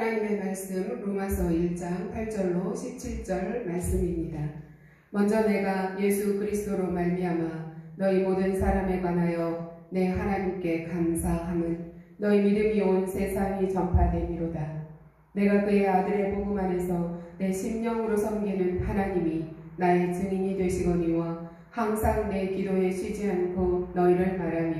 하나님의 말씀 로마서 1장 8절로 17절 말씀입니다. 먼저 내가 예수 그리스도로 말미암아 너희 모든 사람에 관하여 내 하나님께 감사함은 너희 믿음이 온 세상이 전파되미로다. 내가 그의 아들의 복음 안에서 내 심령으로 섬기는 하나님이 나의 증인이 되시거니와 항상 내 기도에 쉬지 않고 너희를 말하며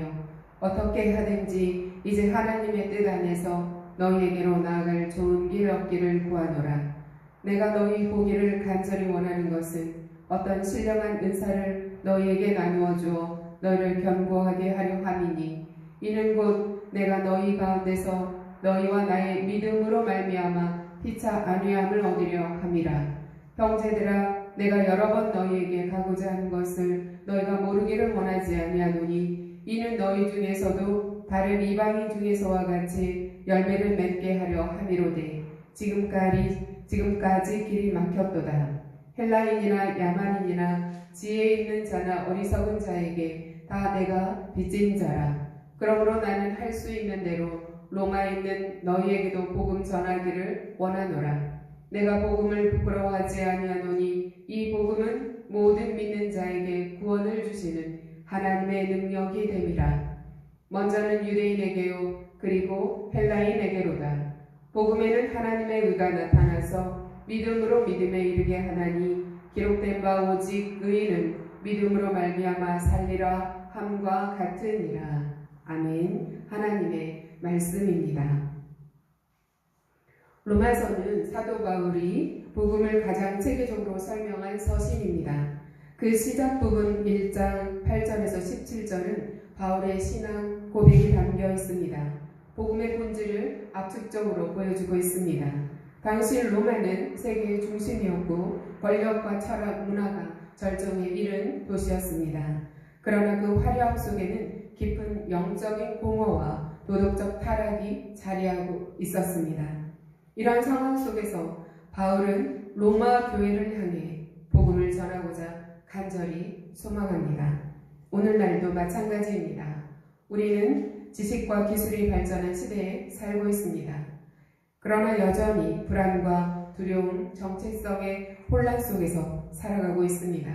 어떻게 하든지 이제 하나님의 뜻 안에서 너희에게로 나아갈 좋은 길 얻기를 구하노라. 내가 너희 보기를 간절히 원하는 것은 어떤 신령한 은사를 너희에게 나누어 주어 너희를 견고하게 하려 함이니 이는 곧 내가 너희 가운데서 너희와 나의 믿음으로 말미암아 피차 안위함을 얻으려 함이라. 형제들아, 내가 여러 번 너희에게 가고자 하는 것을 너희가 모르기를 원하지 아니하노니 이는 너희 중에서도 다른 이방인 중에서와 같이 열매를 맺게 하려 함이로되 지금까지 길이 막혔도다. 헬라인이나 야만인이나 지혜 있는 자나 어리석은 자에게 다 내가 빚진 자라. 그러므로 나는 할 수 있는 대로 로마에 있는 너희에게도 복음 전하기를 원하노라. 내가 복음을 부끄러워하지 아니하노니 이 복음은 모든 믿는 자에게 구원을 주시는 하나님의 능력이 됨이라. 먼저는 유대인에게요 그리고 헬라인에게로다. 복음에는 하나님의 의가 나타나서 믿음으로 믿음에 이르게 하나니 기록된 바 오직 의인은 믿음으로 말미암아 살리라 함과 같으니라. 아멘. 하나님의 말씀입니다. 로마서는 사도 바울이 복음을 가장 체계적으로 설명한 서신입니다. 그 시작 부분 1장 8절에서 17절은 바울의 신앙 고백이 담겨 있습니다. 복음의 본질을 압축적으로 보여주고 있습니다. 당시 로마는 세계의 중심이었고 권력과 철학, 문화가 절정에 이른 도시였습니다. 그러나 그 화려함 속에는 깊은 영적인 공허와 도덕적 타락이 자리하고 있었습니다. 이런 상황 속에서 바울은 로마 교회를 향해 복음을 전하고자 간절히 소망합니다. 오늘날도 마찬가지입니다. 우리는 지식과 기술이 발전한 시대에 살고 있습니다. 그러나 여전히 불안과 두려움, 정체성의 혼란 속에서 살아가고 있습니다.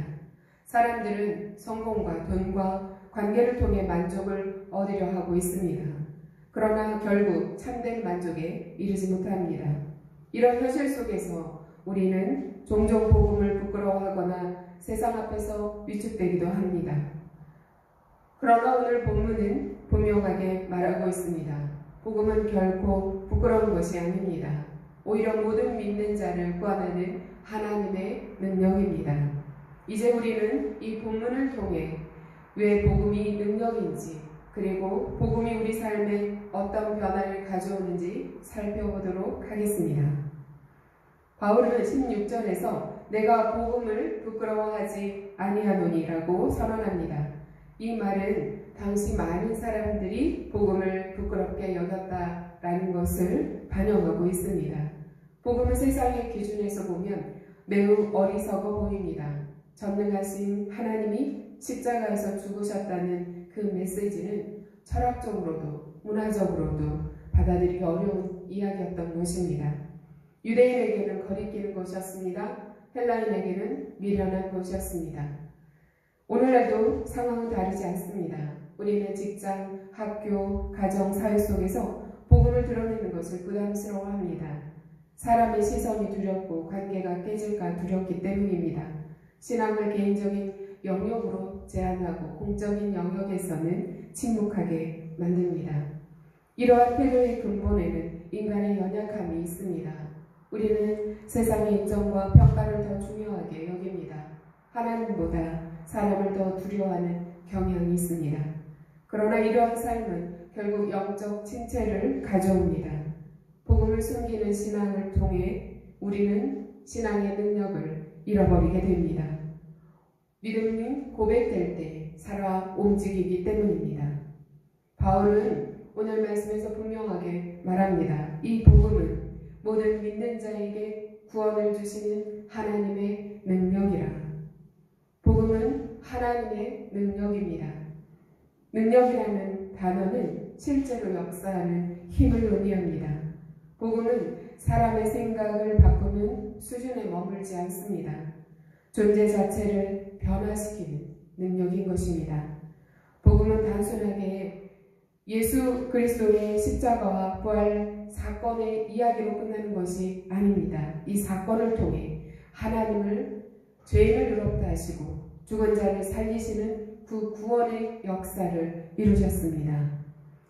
사람들은 성공과 돈과 관계를 통해 만족을 얻으려 하고 있습니다. 그러나 결국 참된 만족에 이르지 못합니다. 이런 현실 속에서 우리는 종종 복음을 부끄러워하거나 세상 앞에서 위축되기도 합니다. 그러나 오늘 본문은 분명하게 말하고 있습니다. 복음은 결코 부끄러운 것이 아닙니다. 오히려 모든 믿는 자를 구원하는 하나님의 능력입니다. 이제 우리는 이 본문을 통해 왜 복음이 능력인지 그리고 복음이 우리 삶에 어떤 변화를 가져오는지 살펴보도록 하겠습니다. 바울은 16절에서 내가 복음을 부끄러워하지 아니하노니라고 선언합니다. 이 말은 당시 많은 사람들이 복음을 부끄럽게 여겼다라는 것을 반영하고 있습니다. 복음은 세상의 기준에서 보면 매우 어리석어 보입니다. 전능하신 하나님이 십자가에서 죽으셨다는 그 메시지는 철학적으로도 문화적으로도 받아들이기 어려운 이야기였던 것입니다. 유대인에게는 거리끼는 것이었습니다. 헬라인에게는 미련한 것이었습니다. 오늘날도 상황은 다르지 않습니다. 우리는 직장, 학교, 가정, 사회 속에서 복음을 드러내는 것을 부담스러워합니다. 사람의 시선이 두렵고 관계가 깨질까 두렵기 때문입니다. 신앙을 개인적인 영역으로 제한하고 공적인 영역에서는 침묵하게 만듭니다. 이러한 태도의 근본에는 인간의 연약함이 있습니다. 우리는 세상의 인정과 평가를 더 중요하게 여깁니다. 하나님보다 사람을 더 두려워하는 경향이 있습니다. 그러나 이러한 삶은 결국 영적 침체를 가져옵니다. 복음을 숨기는 신앙을 통해 우리는 신앙의 능력을 잃어버리게 됩니다. 믿음이 고백될 때 살아 움직이기 때문입니다. 바울은 오늘 말씀에서 분명하게 말합니다. 이 복음은 모든 믿는 자에게 구원을 주시는 하나님의 능력이라. 복음은 하나님의 능력입니다. 능력이라는 단어는 실제로 역사하는 힘을 의미합니다. 복음은 사람의 생각을 바꾸는 수준에 머물지 않습니다. 존재 자체를 변화시키는 능력인 것입니다. 복음은 단순하게 예수 그리스도의 십자가와 부활 사건의 이야기로 끝나는 것이 아닙니다. 이 사건을 통해 하나님을 죄인을 의롭다 하시고 죽은 자를 살리시는 그 구원의 역사를 이루셨습니다.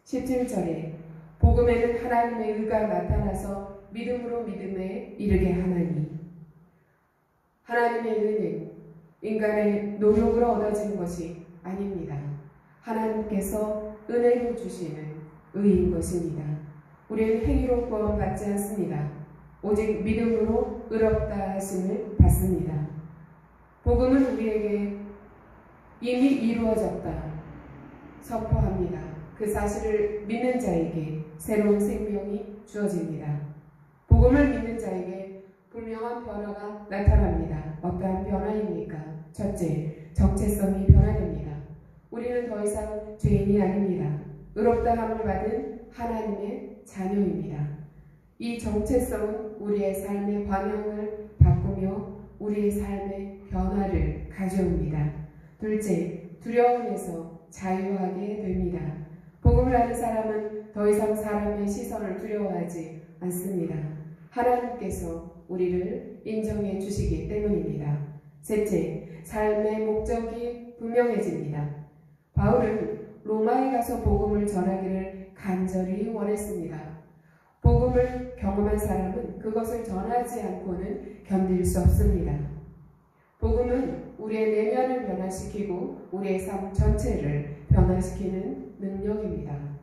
17절에 복음에는 하나님의 의가 나타나서 믿음으로 믿음에 이르게 하나니, 하나님의 의는 인간의 노력으로 얻어지는 것이 아닙니다. 하나님께서 은혜를 주시는 의인 것입니다. 우리는 행위로 구원받지 않습니다. 오직 믿음으로 의롭다 하심을 받습니다. 복음은 우리에게 이미 이루어졌다 선포합니다. 그 사실을 믿는 자에게 새로운 생명이 주어집니다. 복음을 믿는 자에게 분명한 변화가 나타납니다. 어떠한 변화입니까? 첫째, 정체성이 변화됩니다. 우리는 더 이상 죄인이 아닙니다. 의롭다함을 받은 하나님의 자녀입니다. 이 정체성은 우리의 삶의 방향을 바꾸며 우리의 삶의 변화를 가져옵니다. 둘째, 두려움에서 자유하게 됩니다. 복음을 아는 사람은 더 이상 사람의 시선을 두려워하지 않습니다. 하나님께서 우리를 인정해 주시기 때문입니다. 셋째, 삶의 목적이 분명해집니다. 바울은 로마에 가서 복음을 전하기를 간절히 원했습니다. 복음을 경험한 사람은 그것을 전하지 않고는 견딜 수 없습니다. 복음은 우리의 내면을 변화시키고 우리의 삶 전체를 변화시키는 능력입니다.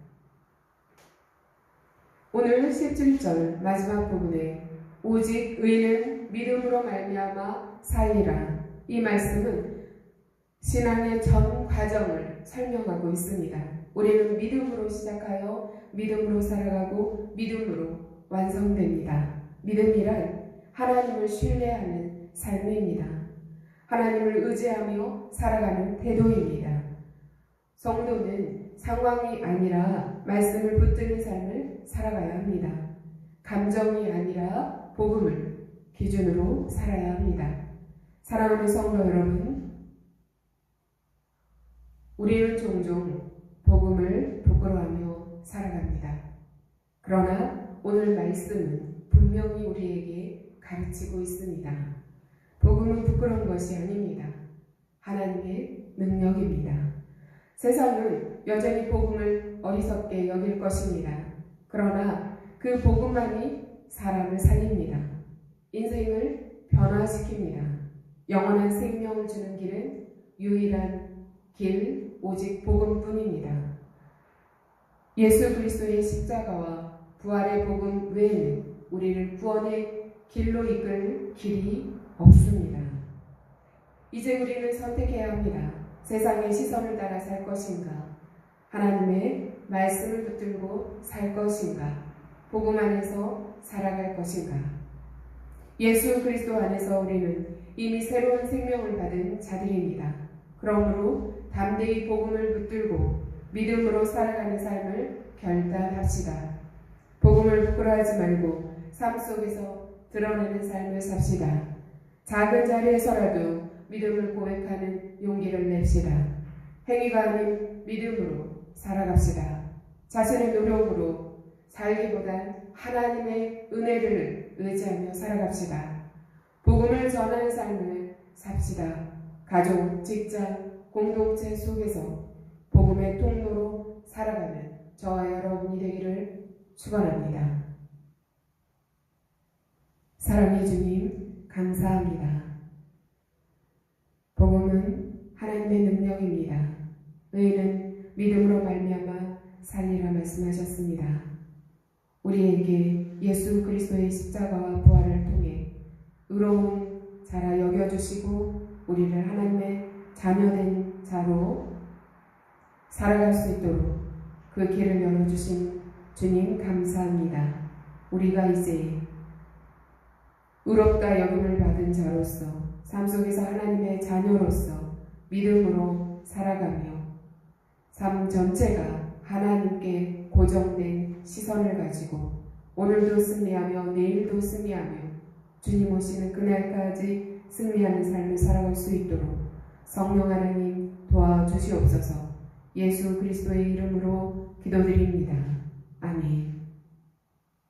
오늘 17절 마지막 부분에 오직 의는 믿음으로 말미암아 살리라, 이 말씀은 신앙의 전 과정을 설명하고 있습니다. 우리는 믿음으로 시작하여 믿음으로 살아가고 믿음으로 완성됩니다. 믿음이란 하나님을 신뢰하는 삶입니다. 하나님을 의지하며 살아가는 태도입니다. 성도는 상황이 아니라 말씀을 붙드는 삶을 살아가야 합니다. 감정이 아니라 복음을 기준으로 살아야 합니다. 사랑하는 성도 여러분, 우리는 종종 복음을 부끄러워하며 살아갑니다. 그러나 오늘 말씀은 분명히 우리에게 가르치고 있습니다. 복음은 부끄러운 것이 아닙니다. 하나님의 능력입니다. 세상은 여전히 복음을 어리석게 여길 것입니다. 그러나 그 복음만이 사람을 살립니다. 인생을 변화시킵니다. 영원한 생명을 주는 길은 유일한 길, 오직 복음뿐입니다. 예수 그리스도의 십자가와 부활의 복음 외에는 우리를 구원의 길로 이끌 길이 없습니다. 이제 우리는 선택해야 합니다. 세상의 시선을 따라 살 것인가? 하나님의 말씀을 붙들고 살 것인가? 복음 안에서 살아갈 것인가? 예수 그리스도 안에서 우리는 이미 새로운 생명을 받은 자들입니다. 그러므로 담대히 복음을 붙들고 믿음으로 살아가는 삶을 결단합시다. 복음을 부끄러워하지 말고 삶 속에서 드러내는 삶을 삽시다. 작은 자리에서라도 믿음을 고백하는 용기를 냅시다. 행위가 아닌 믿음으로 살아갑시다. 자신의 노력으로 살기보단 하나님의 은혜를 의지하며 살아갑시다. 복음을 전하는 삶을 삽시다. 가족, 직장, 공동체 속에서 복음의 통로로 살아가는 저와 여러분이 되기를 축원합니다. 사랑의 주님, 감사합니다. 복음은 하나님의 능력입니다. 의인은 믿음으로 말미암아 살리라 말씀하셨습니다. 우리에게 예수 그리스도의 십자가와 부활을 통해 의로운 자라 여겨주시고 우리를 하나님의 자녀된 자로 살아갈 수 있도록 그 길을 열어주신 주님 감사합니다. 우리가 이제 의롭다 여김을 받은 자로서 삶 속에서 하나님의 자녀로서 믿음으로 살아가며 삶 전체가 하나님께 고정된 시선을 가지고 오늘도 승리하며 내일도 승리하며 주님 오시는 그날까지 승리하는 삶을 살아갈 수 있도록 성령 하나님 도와주시옵소서. 예수 그리스도의 이름으로 기도드립니다. 아멘.